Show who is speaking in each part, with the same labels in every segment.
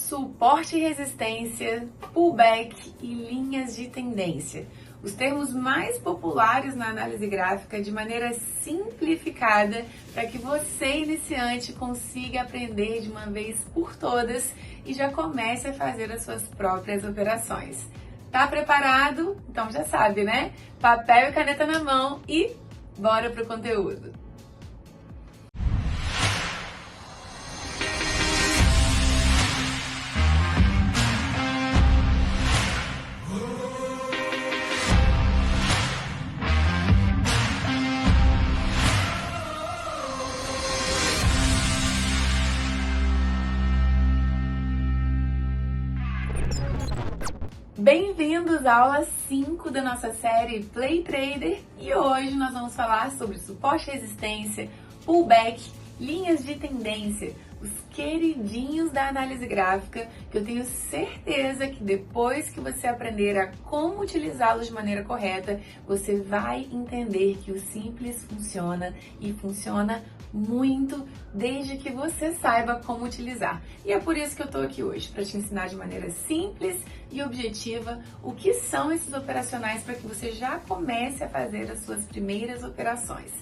Speaker 1: suporte e resistência, pullback e linhas de tendência. Os termos mais populares na análise gráfica de maneira simplificada para que você, iniciante, consiga aprender de uma vez por todas e já comece a fazer as suas próprias operações. Tá preparado? Então já sabe, né? Papel e caneta na mão e bora pro conteúdo! Bem-vindos à aula 5 da nossa série Play Trader e hoje nós vamos falar sobre suporte e resistência, pullback, linhas de tendência, os queridinhos da análise gráfica que eu tenho certeza que depois que você aprender a como utilizá-los de maneira correta, você vai entender que o simples funciona e funciona muito desde que você saiba como utilizar. E é por isso que eu tô aqui hoje, para te ensinar de maneira simples e objetiva o que são esses operacionais para que você já comece a fazer as suas primeiras operações.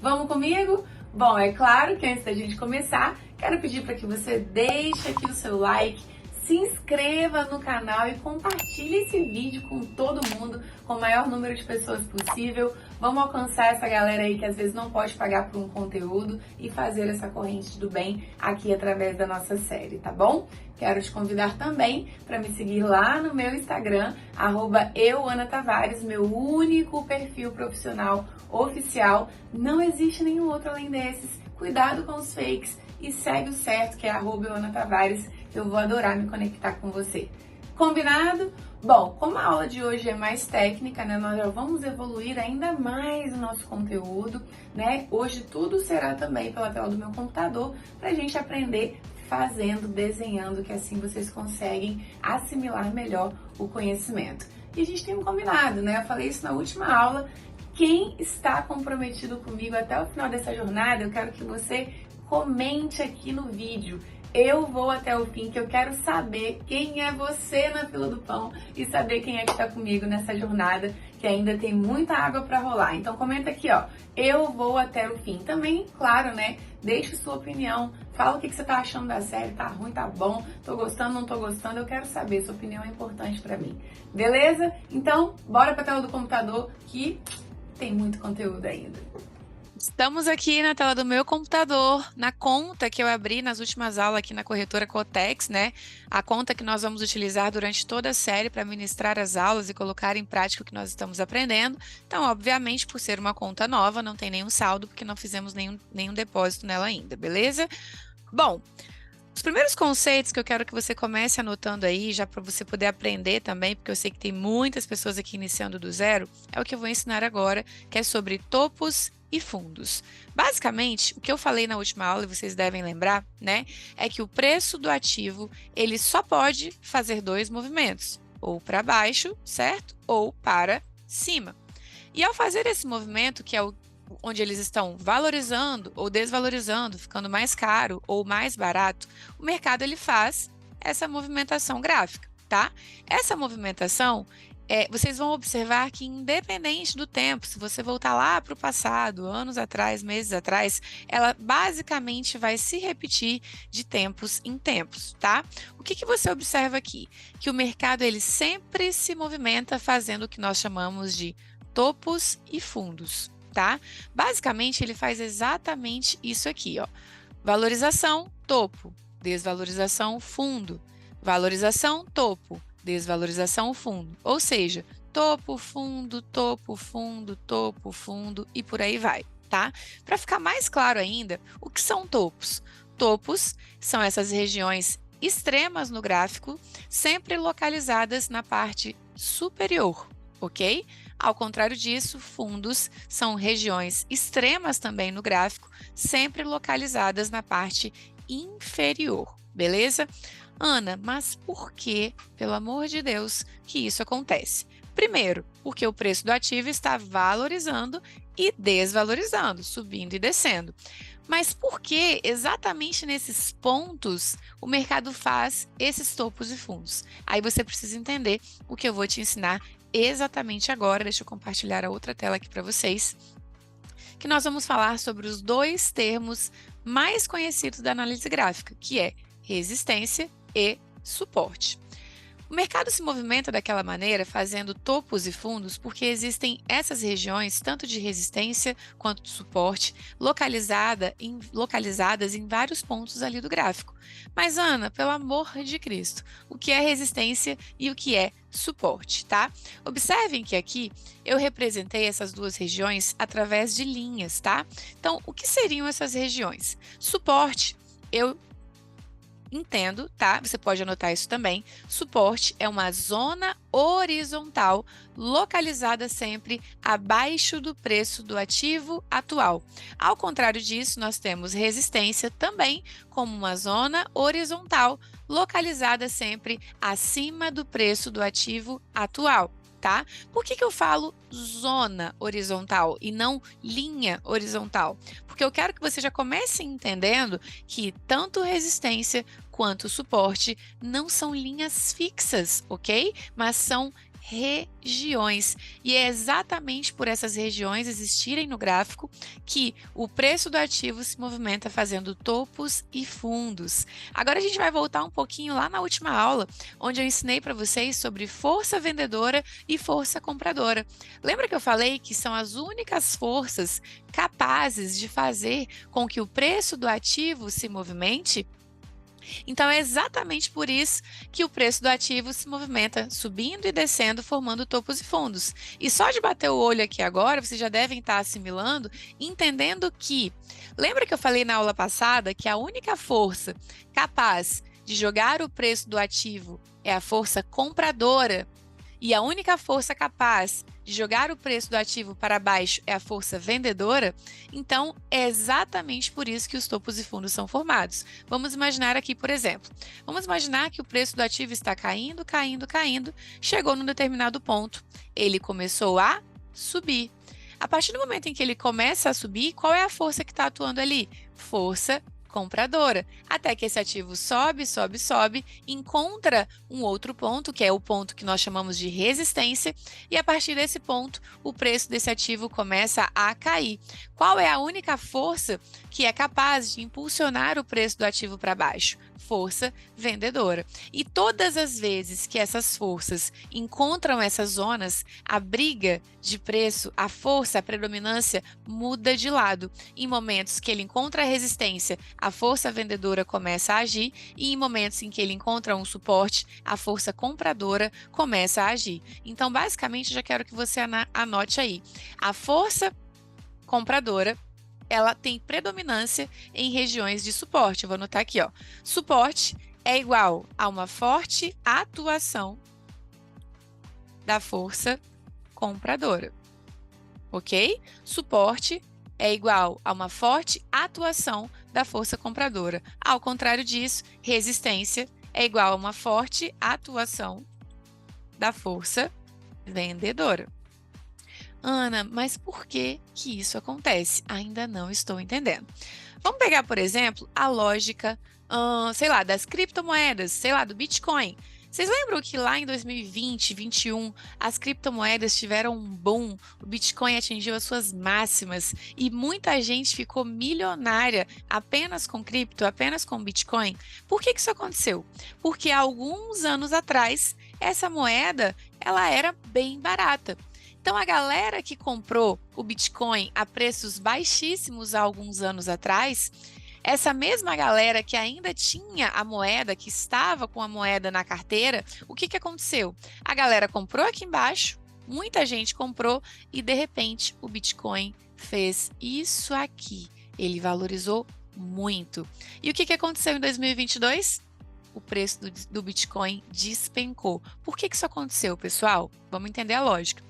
Speaker 1: Vamos comigo? Bom, é claro que antes da gente começar, quero pedir para que você deixe aqui o seu like, se inscreva no canal e compartilhe esse vídeo com todo mundo, com o maior número de pessoas possível. Vamos alcançar essa galera aí que às vezes não pode pagar por um conteúdo e fazer essa corrente do bem aqui através da nossa série, tá bom? Quero te convidar também para me seguir lá no meu Instagram, @euanatavares, meu único perfil profissional oficial. Não existe nenhum outro além desses. Cuidado com os fakes e segue o certo, que é @euanatavares. Eu vou adorar me conectar com você. Combinado? Bom, como a aula de hoje é mais técnica, né, nós já vamos evoluir ainda mais o nosso conteúdo, né? Hoje tudo será também pela tela do meu computador para a gente aprender fazendo, desenhando, que assim vocês conseguem assimilar melhor o conhecimento. E a gente tem um combinado, né? Eu falei isso na última aula. Quem está comprometido comigo até o final dessa jornada, eu quero que você comente aqui no vídeo. Eu vou até o fim, que eu quero saber quem é você na fila do pão e saber quem é que está comigo nessa jornada, que ainda tem muita água para rolar. Então comenta aqui, ó, eu vou até o fim. Também, claro, né, deixe sua opinião, fala o que você tá achando da série, tá ruim, tá bom, tô gostando, não tô gostando, eu quero saber, sua opinião é importante para mim. Beleza? Então, bora pra tela do computador que tem muito conteúdo ainda. Estamos aqui na tela do meu computador, na conta que eu abri nas últimas aulas aqui na corretora Cotex, né? A conta que nós vamos utilizar durante toda a série para ministrar as aulas e colocar em prática o que nós estamos aprendendo. Então, obviamente, por ser uma conta nova, não tem nenhum saldo, porque não fizemos nenhum depósito nela ainda, beleza? Bom, os primeiros conceitos que eu quero que você comece anotando aí, já para você poder aprender também, porque eu sei que tem muitas pessoas aqui iniciando do zero, é o que eu vou ensinar agora, que é sobre topos e fundos. Basicamente, o que eu falei na última aula, e vocês devem lembrar, né, é que o preço do ativo, ele só pode fazer dois movimentos, ou para baixo, certo? Ou para cima. E ao fazer esse movimento, que é onde eles estão valorizando ou desvalorizando, ficando mais caro ou mais barato, o mercado ele faz essa movimentação gráfica, tá? Essa movimentação, vocês vão observar que independente do tempo, se você voltar lá para o passado, anos atrás, meses atrás, ela basicamente vai se repetir de tempos em tempos, tá? O que você observa aqui? Que o mercado ele sempre se movimenta fazendo o que nós chamamos de topos e fundos. Tá? Basicamente, ele faz exatamente isso aqui, ó. Valorização, topo, desvalorização, fundo. Valorização, topo, desvalorização, fundo. Ou seja, topo, fundo, topo, fundo, topo, fundo e por aí vai, tá? Para ficar mais claro ainda, o que são topos? Topos são essas regiões extremas no gráfico, sempre localizadas na parte superior, ok? Ao contrário disso, fundos são regiões extremas também no gráfico, sempre localizadas na parte inferior, beleza? Ana, mas por que, pelo amor de Deus, que isso acontece? Primeiro, porque o preço do ativo está valorizando e desvalorizando, subindo e descendo. Mas por que exatamente nesses pontos o mercado faz esses topos e fundos? Aí você precisa entender o que eu vou te ensinar exatamente agora. Deixa eu compartilhar a outra tela aqui para vocês, que nós vamos falar sobre os dois termos mais conhecidos da análise gráfica, que é resistência e suporte. O mercado se movimenta daquela maneira, fazendo topos e fundos, porque existem essas regiões, tanto de resistência quanto de suporte, localizadas em vários pontos ali do gráfico. Mas, Ana, pelo amor de Cristo, o que é resistência e o que é suporte, tá? Observem que aqui eu representei essas duas regiões através de linhas, tá? Então, o que seriam essas regiões? Suporte, eu entendo, tá? Você pode anotar isso também. Suporte é uma zona horizontal localizada sempre abaixo do preço do ativo atual. Ao contrário disso, nós temos resistência também como uma zona horizontal localizada sempre acima do preço do ativo atual. Tá? Por que eu falo zona horizontal e não linha horizontal? Porque eu quero que você já comece entendendo que tanto resistência quanto suporte não são linhas fixas, ok? Mas são regiões. E é exatamente por essas regiões existirem no gráfico que o preço do ativo se movimenta fazendo topos e fundos. Agora a gente vai voltar um pouquinho lá na última aula, onde eu ensinei para vocês sobre força vendedora e força compradora. Lembra que eu falei que são as únicas forças capazes de fazer com que o preço do ativo se movimente? Então, é exatamente por isso que o preço do ativo se movimenta subindo e descendo, formando topos e fundos. E só de bater o olho aqui agora, vocês já devem estar assimilando, entendendo que, lembra que eu falei na aula passada que a única força capaz de jogar o preço do ativo é a força compradora? E a única força capaz de jogar o preço do ativo para baixo é a força vendedora? Então, é exatamente por isso que os topos e fundos são formados. Vamos imaginar aqui, por exemplo, vamos imaginar que o preço do ativo está caindo, caindo, caindo, chegou num determinado ponto, ele começou a subir. A partir do momento em que ele começa a subir, qual é a força que está atuando ali? Força compradora, até que esse ativo sobe, sobe, sobe, encontra um outro ponto, que é o ponto que nós chamamos de resistência, e a partir desse ponto, o preço desse ativo começa a cair. Qual é a única força que é capaz de impulsionar o preço do ativo para baixo? Força vendedora. E todas as vezes que essas forças encontram essas zonas, a briga de preço, a força, a predominância muda de lado. Em momentos que ele encontra a resistência, a força vendedora começa a agir, e em momentos em que ele encontra um suporte, a força compradora começa a agir. Então, basicamente, já quero que você anote aí. A força compradora, ela tem predominância em regiões de suporte. Eu vou anotar aqui, ó. Suporte é igual a uma forte atuação da força compradora, ok? Suporte é igual a uma forte atuação da força compradora. Ao contrário disso, resistência é igual a uma forte atuação da força vendedora. Ana, mas por que que isso acontece? Ainda não estou entendendo. Vamos pegar, por exemplo, a lógica, sei lá, das criptomoedas, sei lá, do Bitcoin. Vocês lembram que lá em 2020, 2021, as criptomoedas tiveram um boom, o Bitcoin atingiu as suas máximas e muita gente ficou milionária apenas com cripto, apenas com Bitcoin? Por que que isso aconteceu? Porque há alguns anos atrás, essa moeda, ela era bem barata. Então, a galera que comprou o Bitcoin a preços baixíssimos há alguns anos atrás, essa mesma galera que ainda tinha a moeda, que estava com a moeda na carteira, o que que aconteceu? A galera comprou aqui embaixo, muita gente comprou e, de repente, o Bitcoin fez isso aqui. Ele valorizou muito. E o que que aconteceu em 2022? O preço do Bitcoin despencou. Por que que isso aconteceu, pessoal? Vamos entender a lógica.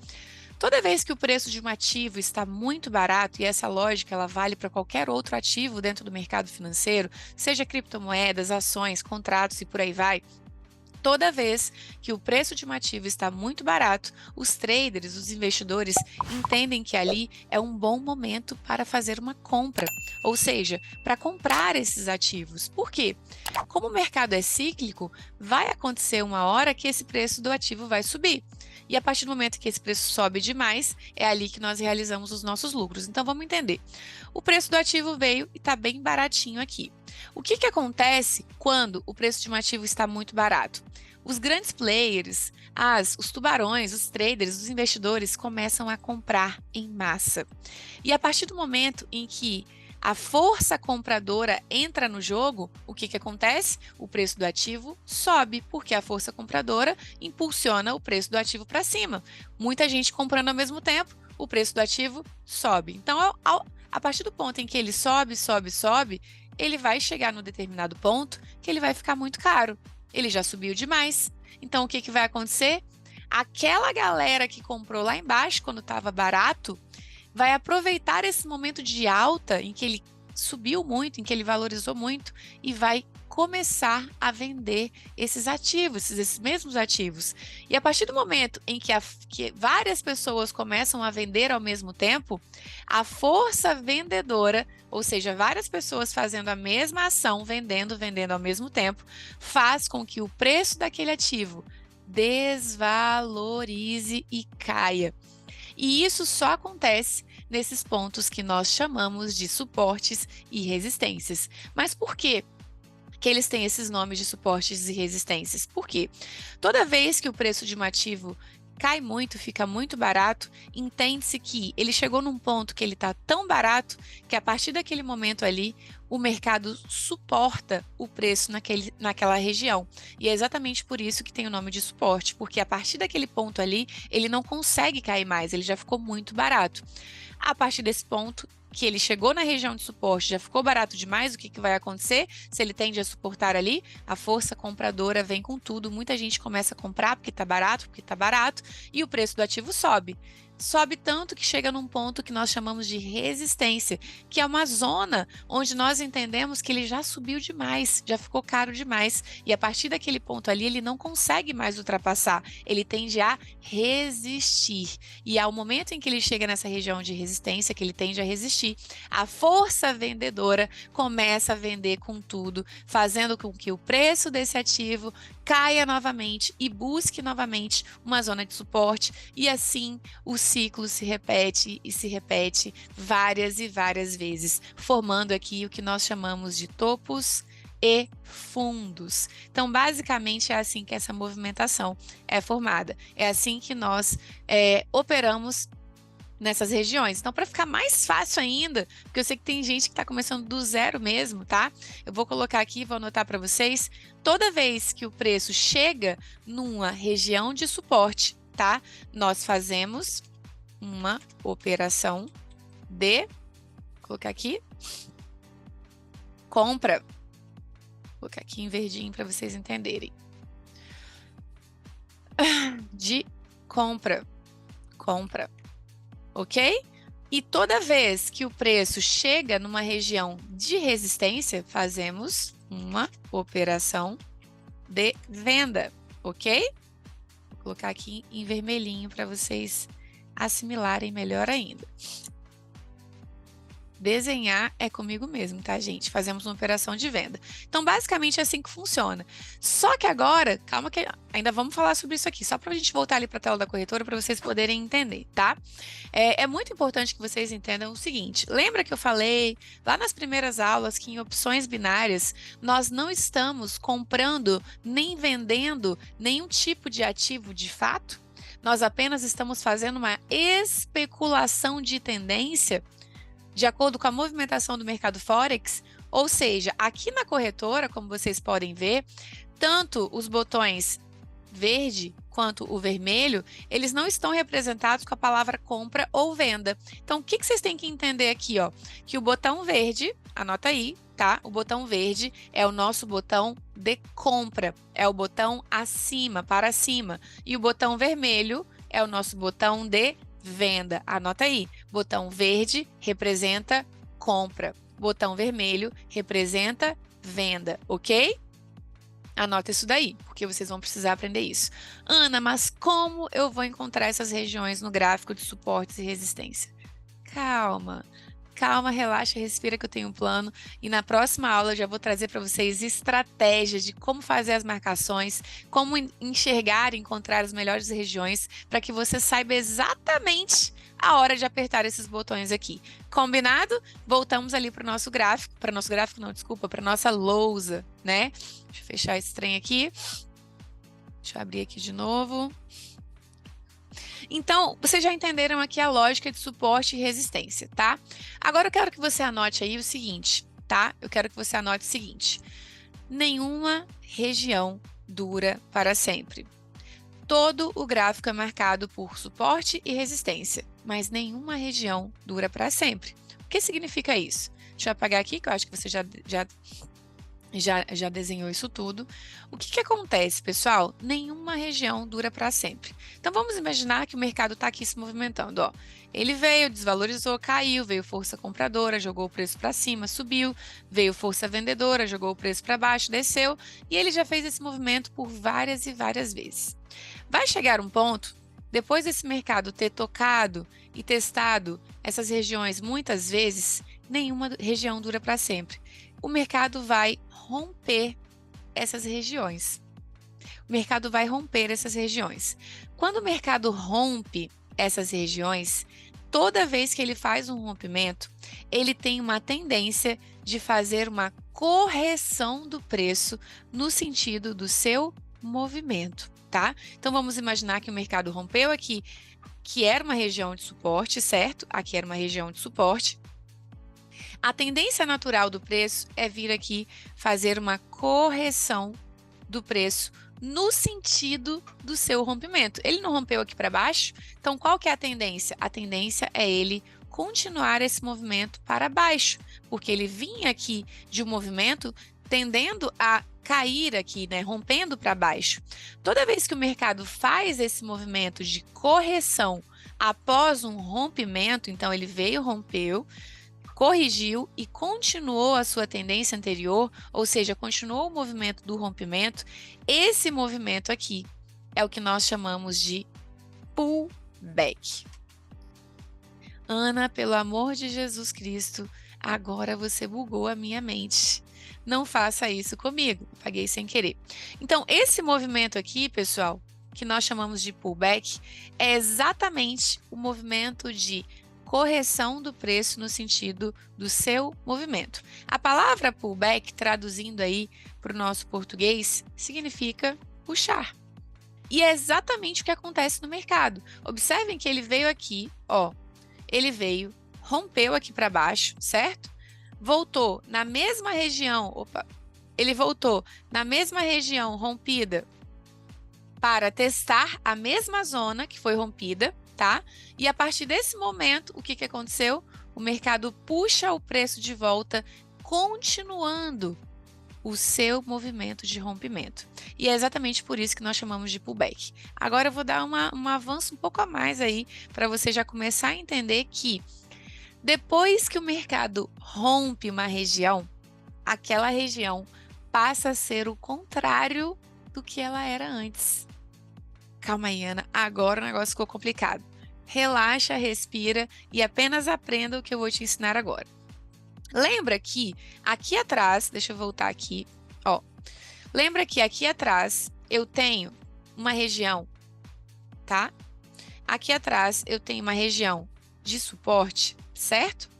Speaker 1: Toda vez que o preço de um ativo está muito barato, e essa lógica ela vale para qualquer outro ativo dentro do mercado financeiro, seja criptomoedas, ações, contratos e por aí vai, Toda vez que o preço de um ativo está muito barato, os traders, os investidores, entendem que ali é um bom momento para fazer uma compra, ou seja, para comprar esses ativos. Por quê? Como o mercado é cíclico, vai acontecer uma hora que esse preço do ativo vai subir. E a partir do momento que esse preço sobe demais, é ali que nós realizamos os nossos lucros. Então vamos entender. O preço do ativo veio e está bem baratinho aqui. O que acontece quando o preço de um ativo está muito barato? Os grandes players, os tubarões, os traders, os investidores começam a comprar em massa. E a partir do momento em que a força compradora entra no jogo, o que acontece? O preço do ativo sobe, porque a força compradora impulsiona o preço do ativo para cima. Muita gente comprando ao mesmo tempo, o preço do ativo sobe. Então, a partir do ponto em que ele sobe, ele vai chegar num determinado ponto que ele vai ficar muito caro. Ele já subiu demais. Então, o que vai acontecer? Aquela galera que comprou lá embaixo, quando estava barato, vai aproveitar esse momento de alta em que ele subiu muito, em que ele valorizou muito e vai começar a vender esses ativos, esses mesmos ativos. E a partir do momento em que várias pessoas começam a vender ao mesmo tempo, a força vendedora, ou seja, várias pessoas fazendo a mesma ação, vendendo ao mesmo tempo, faz com que o preço daquele ativo desvalorize e caia. E isso só acontece nesses pontos que nós chamamos de suportes e resistências. Mas por quê que eles têm esses nomes de suportes e resistências? Porque toda vez que o preço de um ativo cai muito, fica muito barato, entende-se que ele chegou num ponto que ele está tão barato que a partir daquele momento ali, o mercado suporta o preço naquela região. E é exatamente por isso que tem o nome de suporte, porque a partir daquele ponto ali, ele não consegue cair mais, ele já ficou muito barato. A partir desse ponto, que ele chegou na região de suporte, já ficou barato demais, o que vai acontecer? Se ele tende a suportar ali, a força compradora vem com tudo, muita gente começa a comprar porque está barato, e o preço do ativo sobe. Sobe tanto que chega num ponto que nós chamamos de resistência, que é uma zona onde nós entendemos que ele já subiu demais, já ficou caro demais, e a partir daquele ponto ali ele não consegue mais ultrapassar, ele tende a resistir. E ao momento em que ele chega nessa região de resistência, que ele tende a resistir, a força vendedora começa a vender com tudo, fazendo com que o preço desse ativo caia novamente e busque novamente uma zona de suporte, e assim o ciclo se repete e se repete várias e várias vezes, formando aqui o que nós chamamos de topos e fundos. Então, basicamente, é assim que essa movimentação é formada. É assim que nós operamos nessas regiões. Então, para ficar mais fácil ainda, porque eu sei que tem gente que está começando do zero mesmo, tá? Eu vou colocar aqui, vou anotar para vocês. Toda vez que o preço chega numa região de suporte, tá? Nós fazemos uma operação de, vou colocar aqui, compra. Vou colocar aqui em verdinho para vocês entenderem. De compra. Ok? E toda vez que o preço chega numa região de resistência, fazemos uma operação de venda, ok? Vou colocar aqui em vermelhinho para vocês assimilarem melhor ainda. Desenhar é comigo mesmo, tá, gente? Fazemos uma operação de venda. Então, basicamente é assim que funciona. Só que agora, calma que ainda vamos falar sobre isso aqui, só para a gente voltar ali para a tela da corretora para vocês poderem entender, tá? É muito importante que vocês entendam o seguinte, lembra que eu falei lá nas primeiras aulas que em opções binárias nós não estamos comprando nem vendendo nenhum tipo de ativo de fato? Nós apenas estamos fazendo uma especulação de tendência de acordo com a movimentação do mercado Forex, ou seja, aqui na corretora, como vocês podem ver, tanto os botões verde quanto o vermelho, eles não estão representados com a palavra compra ou venda. Então, o que vocês têm que entender aqui, ó? Que o botão verde, anota aí, tá? O botão verde é o nosso botão de compra, é o botão acima, para cima, e o botão vermelho é o nosso botão de venda. Anota aí, botão verde representa compra, botão vermelho representa venda, ok? Anota isso daí, porque vocês vão precisar aprender isso. Ana, mas como eu vou encontrar essas regiões no gráfico de suportes e resistência? Calma, calma, relaxa, respira que eu tenho um plano. E na próxima aula eu já vou trazer para vocês estratégias de como fazer as marcações, como enxergar e encontrar as melhores regiões, para que você saiba exatamente a hora de apertar esses botões aqui. Combinado? Voltamos ali para o nosso gráfico, para nossa lousa, né? Deixa eu fechar esse trem aqui. Deixa eu abrir aqui de novo. Então, vocês já entenderam aqui a lógica de suporte e resistência, tá? Agora eu quero que você anote aí o seguinte, tá? Eu quero que você anote o seguinte: nenhuma região dura para sempre. Todo o gráfico é marcado por suporte e resistência, mas nenhuma região dura para sempre. O que significa isso? Deixa eu apagar aqui, que eu acho que você já desenhou isso tudo. O que acontece, pessoal? Nenhuma região dura para sempre. Então, vamos imaginar que o mercado está aqui se movimentando. Ó. Ele veio, desvalorizou, caiu, veio força compradora, jogou o preço para cima, subiu, veio força vendedora, jogou o preço para baixo, desceu, e ele já fez esse movimento por várias e várias vezes. Vai chegar um ponto, depois desse mercado ter tocado e testado essas regiões muitas vezes, nenhuma região dura para sempre. O mercado vai romper essas regiões. O mercado vai romper essas regiões. Quando o mercado rompe essas regiões, toda vez que ele faz um rompimento, ele tem uma tendência de fazer uma correção do preço no sentido do seu movimento, tá? Então vamos imaginar que o mercado rompeu aqui, que era uma região de suporte, certo? Aqui era uma região de suporte. A tendência natural do preço é vir aqui fazer uma correção do preço no sentido do seu rompimento. Ele não rompeu aqui para baixo, então qual que é a tendência? A tendência é ele continuar esse movimento para baixo, porque ele vinha aqui de um movimento tendendo a cair aqui, né, rompendo para baixo. Toda vez que o mercado faz esse movimento de correção após um rompimento, então ele veio, rompeu, corrigiu e continuou a sua tendência anterior, ou seja, continuou o movimento do rompimento, esse movimento aqui é o que nós chamamos de pullback. Ana, pelo amor de Jesus Cristo, agora você bugou a minha mente. Não faça isso comigo, apaguei sem querer. Então, esse movimento aqui, pessoal, que nós chamamos de pullback, é exatamente o movimento de correção do preço no sentido do seu movimento. A palavra pullback, traduzindo aí para o nosso português, significa puxar. E é exatamente o que acontece no mercado. Observem que ele veio aqui, ó, ele veio, rompeu aqui para baixo, certo? Voltou na mesma região, ele voltou na mesma região rompida para testar a mesma zona que foi rompida, tá? E a partir desse momento, o que aconteceu? O mercado puxa o preço de volta, continuando o seu movimento de rompimento. E é exatamente por isso que nós chamamos de pullback. Agora eu vou dar um avanço um pouco a mais aí, para você já começar a entender que depois que o mercado rompe uma região, aquela região passa a ser o contrário do que ela era antes. Calma aí, Ana, agora o negócio ficou complicado. Relaxa, respira e apenas aprenda o que eu vou te ensinar agora. Lembra que aqui atrás, deixa eu voltar aqui, ó. Lembra que aqui atrás eu tenho uma região, tá? Aqui atrás eu tenho uma região de suporte, certo?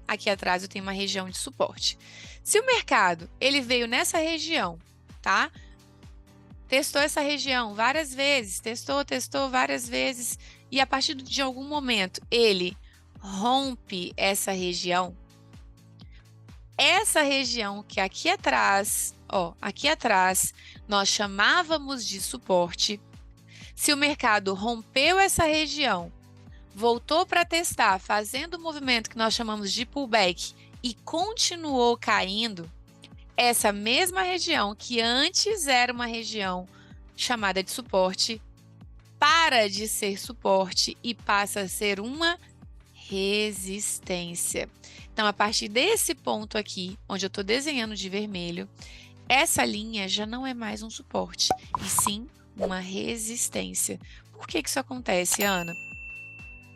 Speaker 1: Aqui atrás eu tenho uma região de suporte. Se o mercado, ele veio nessa região, tá? Testou essa região várias vezes, testou várias vezes, e a partir de algum momento ele rompe essa região que aqui atrás, ó, aqui atrás, nós chamávamos de suporte. Se o mercado rompeu essa região, voltou para testar, fazendo o movimento que nós chamamos de pullback e continuou caindo, essa mesma região que antes era uma região chamada de suporte, para de ser suporte e passa a ser uma resistência. Então, a partir desse ponto aqui, onde eu estou desenhando de vermelho, essa linha já não é mais um suporte, e sim uma resistência. Por que isso acontece, Ana?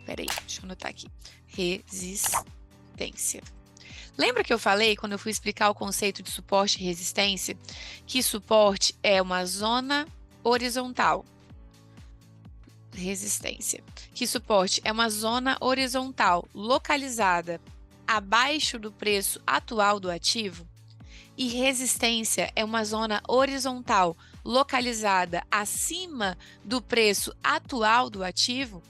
Speaker 1: Peraí, deixa eu anotar aqui. Resistência. Lembra que eu falei, quando eu fui explicar o conceito de suporte e resistência, que suporte é uma zona horizontal. Resistência. Que suporte é uma zona horizontal localizada abaixo do preço atual do ativo, e resistência é uma zona horizontal localizada acima do preço atual do ativo.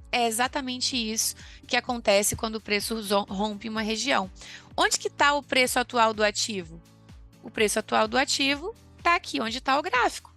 Speaker 1: É exatamente isso que acontece quando o preço rompe uma região. Onde que está o preço atual do ativo? O preço atual do ativo está aqui onde está o gráfico.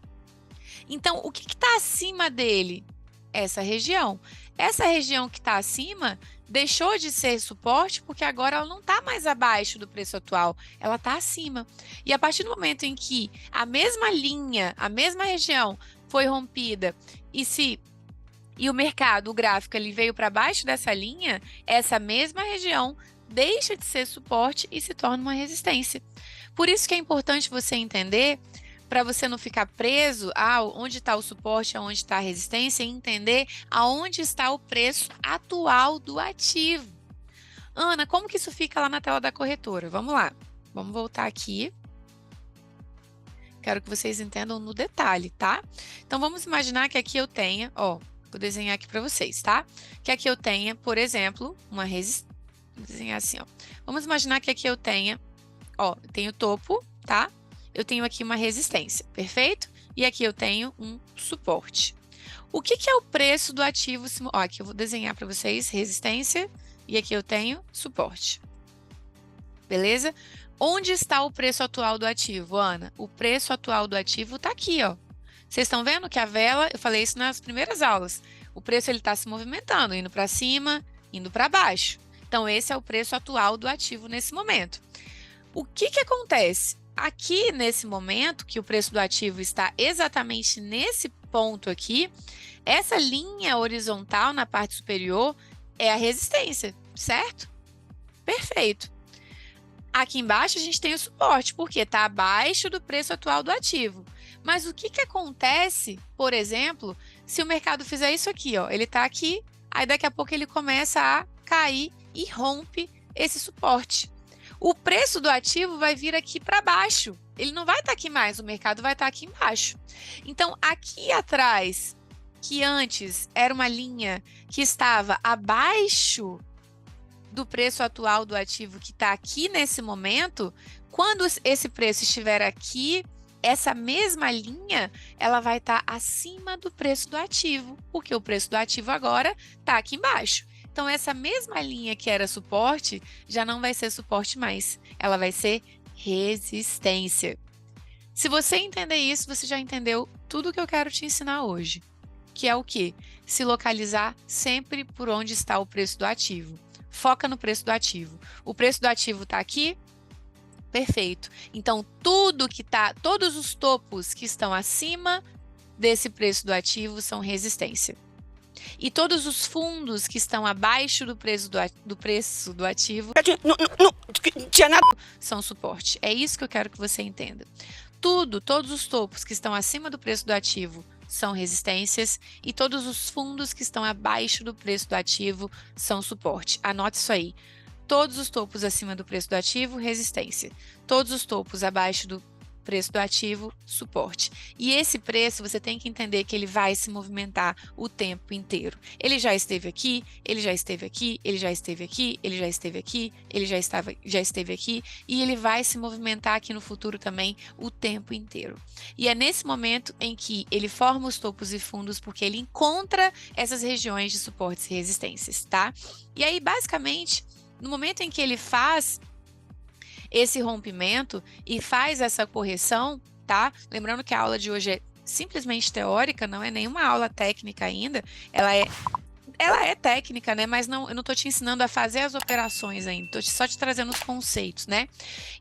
Speaker 1: Então, o que está acima dele? Essa região. Essa região que está acima deixou de ser suporte porque agora ela não está mais abaixo do preço atual, ela está acima. E a partir do momento em que a mesma linha, a mesma região foi rompida e o mercado, o gráfico, ele veio para baixo dessa linha, essa mesma região deixa de ser suporte e se torna uma resistência. Por isso que é importante você entender, para você não ficar preso a onde está o suporte, aonde está a resistência, e entender aonde está o preço atual do ativo. Ana, como que isso fica lá na tela da corretora? Vamos lá, vamos voltar aqui. Quero que vocês entendam no detalhe, tá? Então, vamos imaginar que aqui eu tenha, ó, vou desenhar aqui para vocês, tá? Que aqui eu tenha, por exemplo, uma resistência. Vou desenhar assim, ó. Vamos imaginar que aqui eu tenha, ó, eu tenho topo, tá? Eu tenho aqui uma resistência, perfeito? E aqui eu tenho um suporte. O que é o preço do ativo? Ó, aqui eu vou desenhar para vocês resistência e aqui eu tenho suporte. Beleza? Onde está o preço atual do ativo, Ana? O preço atual do ativo está aqui, ó. Vocês estão vendo que a vela, eu falei isso nas primeiras aulas, o preço ele está se movimentando, indo para cima, indo para baixo. Então, esse é o preço atual do ativo nesse momento. O que acontece? Aqui, nesse momento, que o preço do ativo está exatamente nesse ponto aqui, essa linha horizontal na parte superior é a resistência, certo? Perfeito. Aqui embaixo a gente tem o suporte, porque está abaixo do preço atual do ativo. Mas o que acontece, por exemplo, se o mercado fizer isso aqui, ó, ele está aqui, aí daqui a pouco ele começa a cair e rompe esse suporte. O preço do ativo vai vir aqui para baixo. Ele não vai estar aqui mais, o mercado vai estar aqui embaixo. Então, aqui atrás, que antes era uma linha que estava abaixo do preço atual do ativo que está aqui nesse momento, quando esse preço estiver aqui, essa mesma linha, ela vai estar acima do preço do ativo, porque o preço do ativo agora está aqui embaixo. Então, essa mesma linha que era suporte, já não vai ser suporte mais, ela vai ser resistência. Se você entender isso, você já entendeu tudo que eu quero te ensinar hoje, que é o quê? Se localizar sempre por onde está o preço do ativo. Foca no preço do ativo. O preço do ativo está aqui? Perfeito. Então, todos os topos que estão acima desse preço do ativo são resistência. E todos os fundos que estão abaixo do preço do ativo são suporte. É isso que eu quero que você entenda. Todos os topos que estão acima do preço do ativo são resistências e todos os fundos que estão abaixo do preço do ativo são suporte. Anote isso aí. Todos os topos acima do preço do ativo, resistência. Todos os topos abaixo do preço do ativo, suporte. E esse preço, você tem que entender que ele vai se movimentar o tempo inteiro. Ele já esteve aqui, ele já esteve aqui, ele já esteve aqui, ele já esteve aqui, ele já esteve aqui, e ele vai se movimentar aqui no futuro também o tempo inteiro. E é nesse momento em que ele forma os topos e fundos, porque ele encontra essas regiões de suportes e resistências, tá? E aí, basicamente, no momento em que ele faz esse rompimento e faz essa correção, tá? Lembrando que a aula de hoje é simplesmente teórica, não é nenhuma aula técnica ainda, ela é técnica, né? Mas eu não tô te ensinando a fazer as operações ainda, tô só te trazendo os conceitos, né?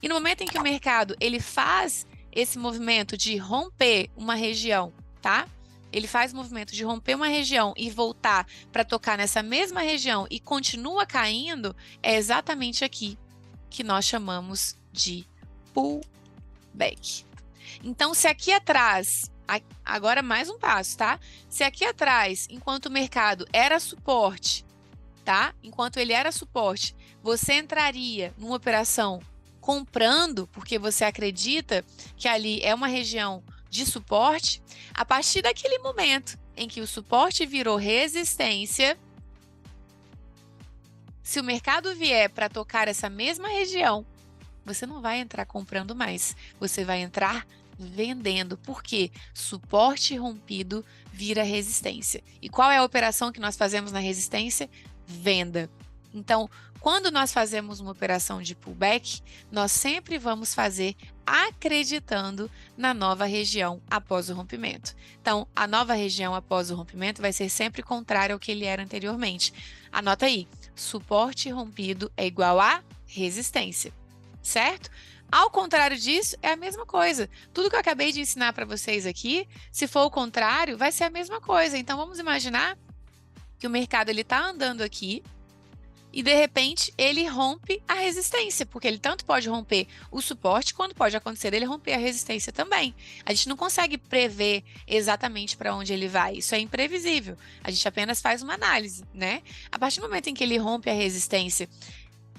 Speaker 1: E no momento em que o mercado, ele faz esse movimento de romper uma região, tá? Ele faz o movimento de romper uma região e voltar para tocar nessa mesma região e continua caindo, é exatamente aqui que nós chamamos de pullback. pullback. Então, se aqui atrás, agora mais um passo, tá? Se aqui atrás, enquanto o mercado era suporte, tá? Enquanto ele era suporte, você entraria numa operação comprando, porque você acredita que ali é uma região de suporte, a partir daquele momento em que o suporte virou resistência, se o mercado vier para tocar essa mesma região, você não vai entrar comprando mais, você vai entrar vendendo, porque suporte rompido vira resistência. E qual é a operação que nós fazemos na resistência? Venda. Então, quando nós fazemos uma operação de pullback, nós sempre vamos fazer acreditando na nova região após o rompimento. Então, a nova região após o rompimento vai ser sempre contrária ao que ele era anteriormente. Anota aí, suporte rompido é igual a resistência, certo? Ao contrário disso, é a mesma coisa. Tudo que eu acabei de ensinar para vocês aqui, se for o contrário, vai ser a mesma coisa. Então, vamos imaginar que o mercado está andando aqui e, de repente, ele rompe a resistência, porque ele tanto pode romper o suporte, quanto pode acontecer ele romper a resistência também. A gente não consegue prever exatamente para onde ele vai, isso é imprevisível. A gente apenas faz uma análise, né? A partir do momento em que ele rompe a resistência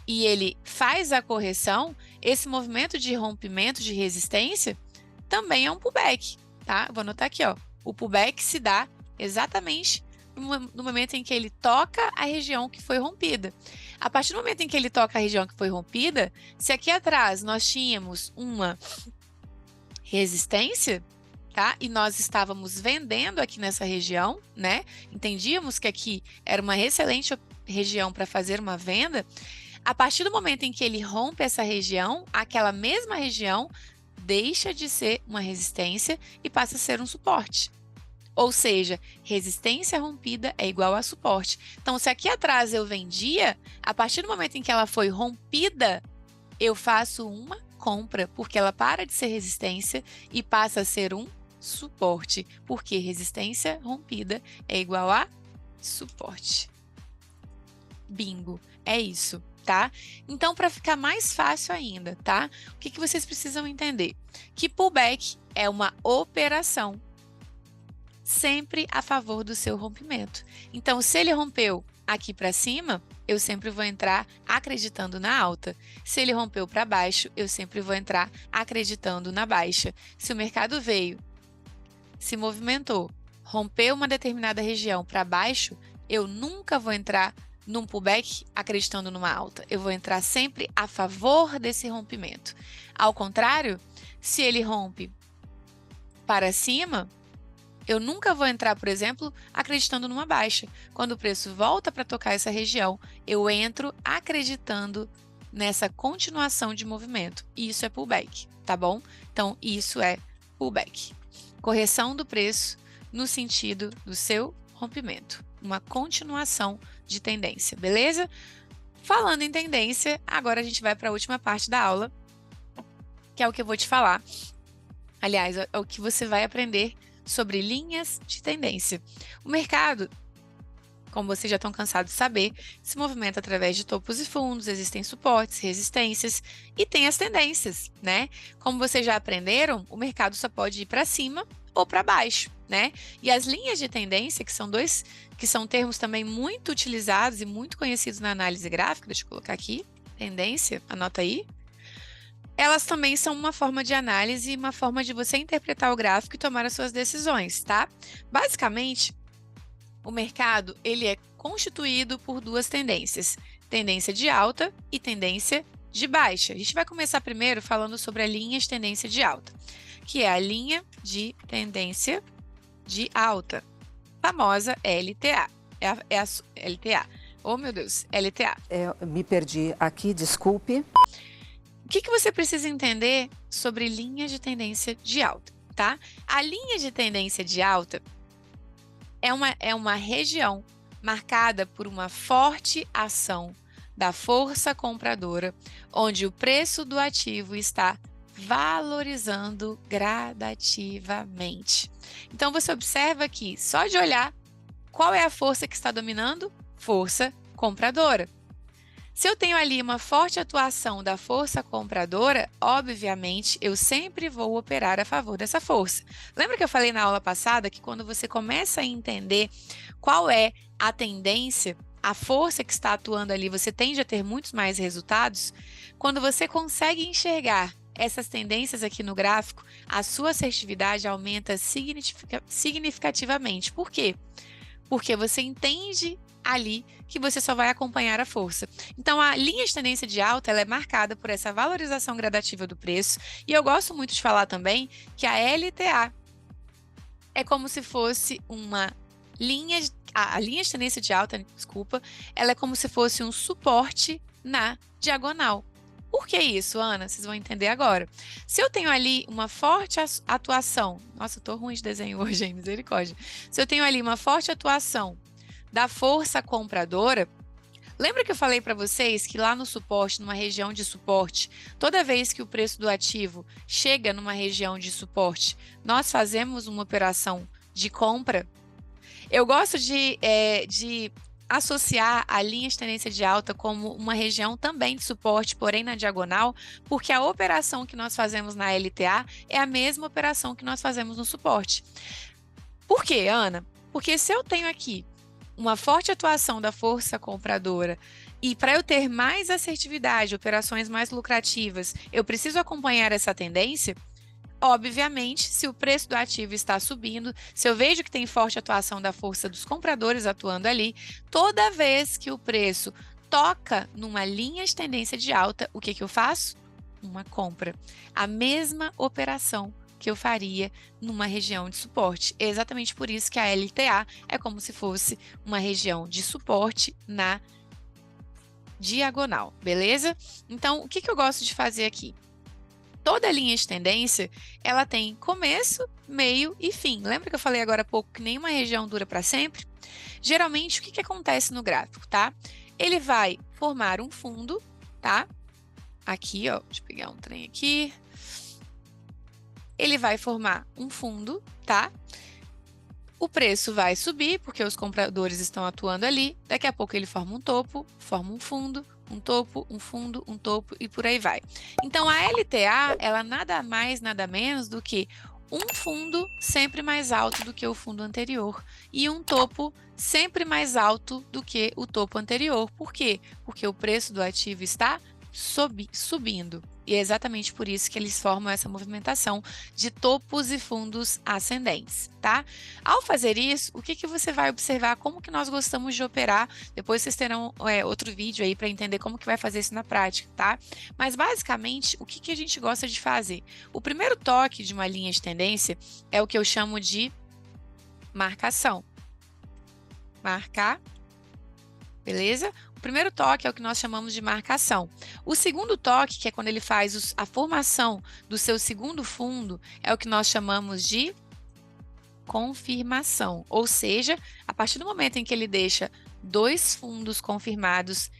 Speaker 1: e ele faz a correção, esse movimento de rompimento de resistência também é um pullback, tá? Eu vou anotar aqui, ó. O pullback se dá exatamente no momento em que ele toca a região que foi rompida. A partir do momento em que ele toca a região que foi rompida, se aqui atrás nós tínhamos uma resistência, tá? E nós estávamos vendendo aqui nessa região, né? Entendíamos que aqui era uma excelente região para fazer uma venda. A partir do momento em que ele rompe essa região, aquela mesma região deixa de ser uma resistência e passa a ser um suporte. Ou seja, resistência rompida é igual a suporte. Então, se aqui atrás eu vendia, a partir do momento em que ela foi rompida, eu faço uma compra, porque ela para de ser resistência e passa a ser um suporte, porque resistência rompida é igual a suporte. Bingo, é isso, tá? Então, para ficar mais fácil ainda, tá? O que vocês precisam entender? Que pullback é uma operação sempre a favor do seu rompimento. Então, se ele rompeu aqui para cima, eu sempre vou entrar acreditando na alta. Se ele rompeu para baixo, eu sempre vou entrar acreditando na baixa. Se o mercado veio, se movimentou, rompeu uma determinada região para baixo, eu nunca vou entrar num pullback acreditando numa alta. Eu vou entrar sempre a favor desse rompimento. Ao contrário, se ele rompe para cima, eu nunca vou entrar, por exemplo, acreditando numa baixa. Quando o preço volta para tocar essa região, eu entro acreditando nessa continuação de movimento. Isso é pullback, tá bom? Então, isso é pullback. Correção do preço no sentido do seu rompimento. Uma continuação de tendência, beleza? Falando em tendência, agora a gente vai para a última parte da aula, que é o que eu vou te falar. Aliás, é o que você vai aprender sobre linhas de tendência. O mercado, como vocês já estão cansados de saber, se movimenta através de topos e fundos, existem suportes, resistências e tem as tendências, né? Como vocês já aprenderam, o mercado só pode ir para cima ou para baixo, né? E as linhas de tendência, que são termos também muito utilizados e muito conhecidos na análise gráfica, deixa eu colocar aqui, tendência, anota aí. Elas também são uma forma de análise e uma forma de você interpretar o gráfico e tomar as suas decisões, tá? Basicamente, o mercado ele é constituído por duas tendências, tendência de alta e tendência de baixa. A gente vai começar primeiro falando sobre a linha de tendência de alta, que é a linha de tendência de alta, famosa LTA. É a LTA. Oh, meu Deus, LTA.
Speaker 2: Me perdi aqui, desculpe.
Speaker 1: O que você precisa entender sobre linhas de tendência de alta, tá? A linha de tendência de alta é uma região marcada por uma forte ação da força compradora, onde o preço do ativo está valorizando gradativamente. Então, você observa aqui, só de olhar, qual é a força que está dominando? Força compradora. Se eu tenho ali uma forte atuação da força compradora, obviamente eu sempre vou operar a favor dessa força. Lembra que eu falei na aula passada que quando você começa a entender qual é a tendência, a força que está atuando ali, você tende a ter muitos mais resultados? Quando você consegue enxergar essas tendências aqui no gráfico, a sua assertividade aumenta significativamente. Por quê? Porque você entende ali que você só vai acompanhar a força. Então, a linha de tendência de alta, ela é marcada por essa valorização gradativa do preço, e eu gosto muito de falar também que a LTA é como se fosse uma linha, a linha de tendência de alta, desculpa, ela é como se fosse um suporte na diagonal. Por que isso, Ana? Vocês vão entender agora. Se eu tenho ali uma forte atuação, nossa, eu tô ruim de desenho hoje, hein? Misericórdia. Se eu tenho ali uma forte atuação da força compradora, lembra que eu falei para vocês que lá no suporte, numa região de suporte, toda vez que o preço do ativo chega numa região de suporte, nós fazemos uma operação de compra? Eu gosto de associar a linha de tendência de alta como uma região também de suporte, porém na diagonal, porque a operação que nós fazemos na LTA é a mesma operação que nós fazemos no suporte. Por quê, Ana? Porque se eu tenho aqui uma forte atuação da força compradora e para eu ter mais assertividade, operações mais lucrativas, eu preciso acompanhar essa tendência. Obviamente, se o preço do ativo está subindo, se eu vejo que tem forte atuação da força dos compradores atuando ali, toda vez que o preço toca numa linha de tendência de alta, o que eu faço? Uma compra. A mesma operação que eu faria numa região de suporte. É exatamente por isso que a LTA é como se fosse uma região de suporte na diagonal, beleza? Então, o que eu gosto de fazer aqui? Toda linha de tendência, ela tem começo, meio e fim. Lembra que eu falei agora há pouco que nenhuma região dura para sempre? Geralmente, o que acontece no gráfico, tá? Ele vai formar um fundo, tá? Aqui, ó, deixa eu pegar um trem aqui. Ele vai formar um fundo, tá? O preço vai subir, porque os compradores estão atuando ali. Daqui a pouco ele forma um topo, forma um fundo, um topo, um fundo, um topo e por aí vai. Então, a LTA, ela nada mais, nada menos do que um fundo sempre mais alto do que o fundo anterior e um topo sempre mais alto do que o topo anterior. Por quê? Porque o preço do ativo está subindo. E é exatamente por isso que eles formam essa movimentação de topos e fundos ascendentes, tá? Ao fazer isso, o que você vai observar? Como que nós gostamos de operar? Depois vocês terão outro vídeo aí para entender como que vai fazer isso na prática, tá? Mas basicamente, o que a gente gosta de fazer? O primeiro toque de uma linha de tendência é o que eu chamo de marcação. Marcar, beleza? O primeiro toque é o que nós chamamos de marcação. O segundo toque, que é quando ele faz a formação do seu segundo fundo, é o que nós chamamos de confirmação. Ou seja, a partir do momento em que ele deixa dois fundos confirmados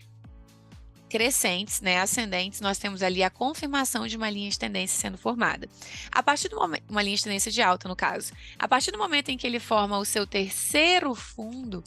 Speaker 1: crescentes, né, ascendentes, nós temos ali a confirmação de uma linha de tendência sendo formada. A partir do momento, uma linha de tendência de alta, no caso. A partir do momento em que ele forma o seu terceiro fundo,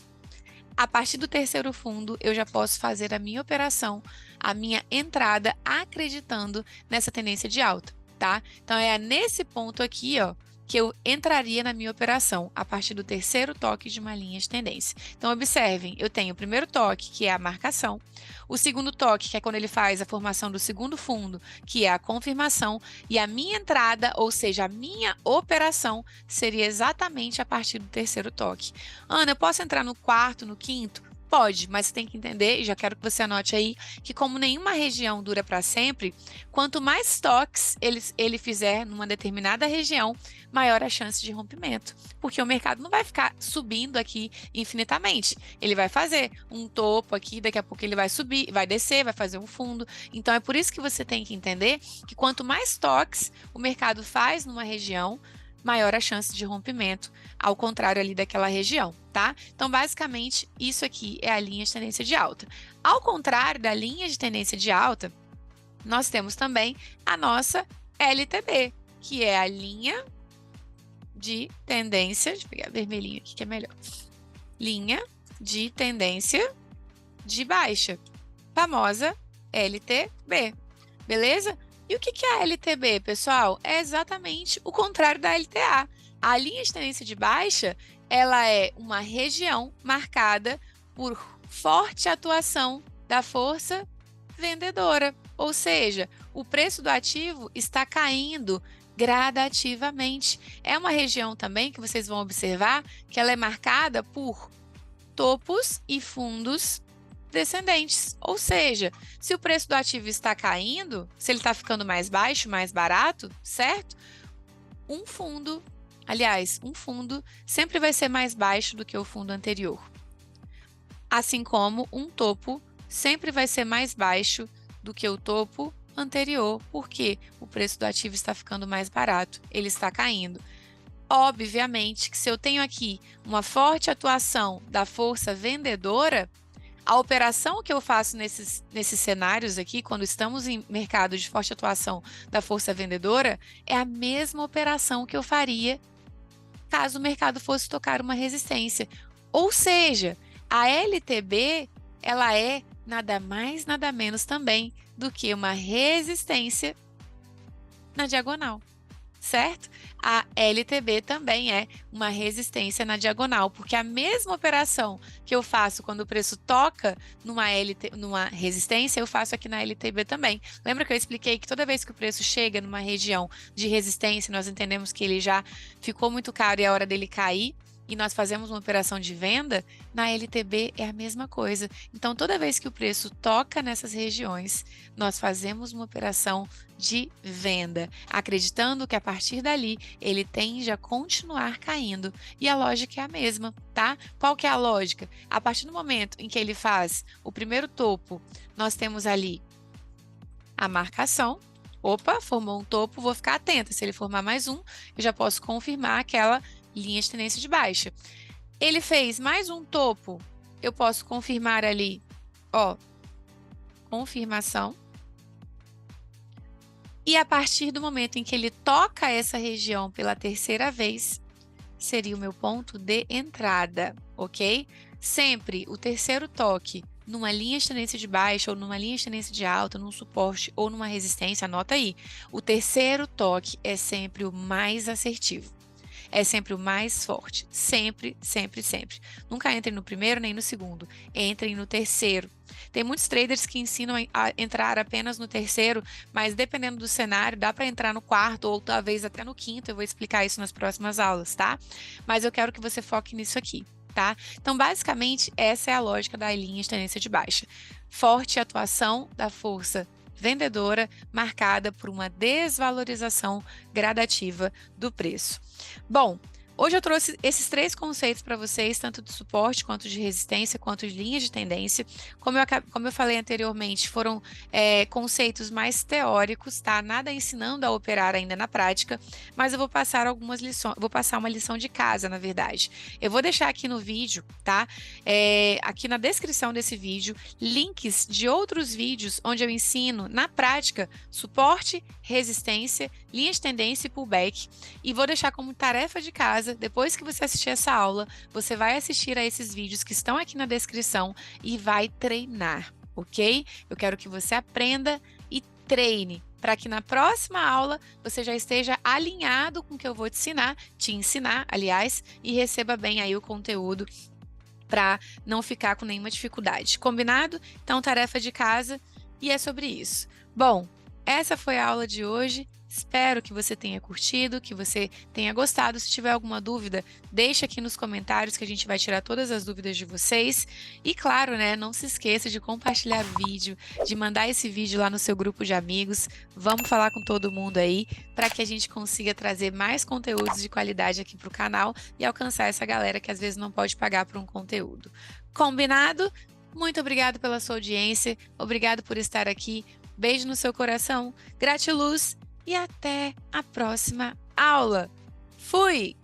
Speaker 1: a partir do terceiro fundo, eu já posso fazer a minha operação, a minha entrada, acreditando nessa tendência de alta, tá? Então, é nesse ponto aqui, ó, que eu entraria na minha operação, a partir do terceiro toque de uma linha de tendência. Então, observem, eu tenho o primeiro toque, que é a marcação, o segundo toque, que é quando ele faz a formação do segundo fundo, que é a confirmação, e a minha entrada, ou seja, a minha operação, seria exatamente a partir do terceiro toque. Ana, eu posso entrar no quarto, no quinto? Pode, mas você tem que entender, e já quero que você anote aí, que como nenhuma região dura para sempre, quanto mais toques ele fizer numa determinada região, maior a chance de rompimento. Porque o mercado não vai ficar subindo aqui infinitamente. Ele vai fazer um topo aqui, daqui a pouco ele vai subir, vai descer, vai fazer um fundo. Então, é por isso que você tem que entender que quanto mais toques o mercado faz numa região, maior a chance de rompimento, ao contrário ali daquela região, tá? Então, basicamente, isso aqui é a linha de tendência de alta. Ao contrário da linha de tendência de alta, nós temos também a nossa LTB, que é a linha de tendência, deixa eu pegar vermelhinho aqui que é melhor, linha de tendência de baixa. famosa LTB, beleza? E o que é a LTB, pessoal? É exatamente o contrário da LTA. A linha de tendência de baixa, ela é uma região marcada por forte atuação da força vendedora, ou seja, o preço do ativo está caindo gradativamente. É uma região também que vocês vão observar que ela é marcada por topos e fundos descendentes. Ou seja, se o preço do ativo está caindo, se ele está ficando mais baixo, mais barato, certo? Um fundo sempre vai ser mais baixo do que o fundo anterior. Assim como um topo sempre vai ser mais baixo do que o topo anterior, porque o preço do ativo está ficando mais barato, ele está caindo. Obviamente que se eu tenho aqui uma forte atuação da força vendedora, a operação que eu faço nesses cenários aqui, quando estamos em mercado de forte atuação da força vendedora, é a mesma operação que eu faria caso o mercado fosse tocar uma resistência. Ou seja, a LTB, ela é nada mais, nada menos também do que uma resistência na diagonal, certo? A LTB também é uma resistência na diagonal, porque a mesma operação que eu faço quando o preço toca numa resistência, eu faço aqui na LTB também. Lembra que eu expliquei que toda vez que o preço chega numa região de resistência, nós entendemos que ele já ficou muito caro e é hora dele cair, e nós fazemos uma operação de venda, na LTB é a mesma coisa. Então, toda vez que o preço toca nessas regiões, nós fazemos uma operação de venda, acreditando que a partir dali ele tende a continuar caindo. E a lógica é a mesma, tá? Qual que é a lógica? A partir do momento em que ele faz o primeiro topo, nós temos ali a marcação. Opa, formou um topo, vou ficar atenta. Se ele formar mais um, eu já posso confirmar aquela linha de tendência de baixa. Ele fez mais um topo, eu posso confirmar ali, ó, confirmação. E a partir do momento em que ele toca essa região pela terceira vez, seria o meu ponto de entrada, ok? Sempre o terceiro toque numa linha de tendência de baixa ou numa linha de tendência de alta, num suporte ou numa resistência, anota aí. O terceiro toque é sempre o mais assertivo. É sempre o mais forte. Sempre, sempre, sempre. Nunca entrem no primeiro nem no segundo. Entrem no terceiro. Tem muitos traders que ensinam a entrar apenas no terceiro, mas dependendo do cenário, dá para entrar no quarto ou talvez até no quinto. Eu vou explicar isso nas próximas aulas, tá? Mas eu quero que você foque nisso aqui, tá? Então, basicamente, essa é a lógica da linha de tendência de baixa. Forte atuação da força vendedora marcada por uma desvalorização gradativa do preço. Bom, hoje eu trouxe esses três conceitos para vocês, tanto de suporte, quanto de resistência, quanto de linha de tendência. Como eu falei anteriormente, foram conceitos mais teóricos, tá? Nada ensinando a operar ainda na prática, mas eu vou passar algumas lições, vou passar uma lição de casa, na verdade. Eu vou deixar aqui no vídeo, tá? Aqui na descrição desse vídeo, links de outros vídeos onde eu ensino, na prática, suporte, resistência, linha de tendência e pullback. E vou deixar como tarefa de casa, depois que você assistir essa aula, você vai assistir a esses vídeos que estão aqui na descrição e vai treinar, ok? Eu quero que você aprenda e treine, para que na próxima aula você já esteja alinhado com o que eu vou te ensinar, aliás, e receba bem aí o conteúdo para não ficar com nenhuma dificuldade. Combinado? Então, tarefa de casa e é sobre isso. Bom, essa foi a aula de hoje. Espero que você tenha curtido, que você tenha gostado. Se tiver alguma dúvida, deixa aqui nos comentários que a gente vai tirar todas as dúvidas de vocês. E claro, né, não se esqueça de compartilhar o vídeo, de mandar esse vídeo lá no seu grupo de amigos. Vamos falar com todo mundo aí para que a gente consiga trazer mais conteúdos de qualidade aqui para o canal e alcançar essa galera que às vezes não pode pagar por um conteúdo. Combinado? Muito obrigado pela sua audiência, obrigado por estar aqui. Beijo no seu coração, gratiluz e até a próxima aula. Fui!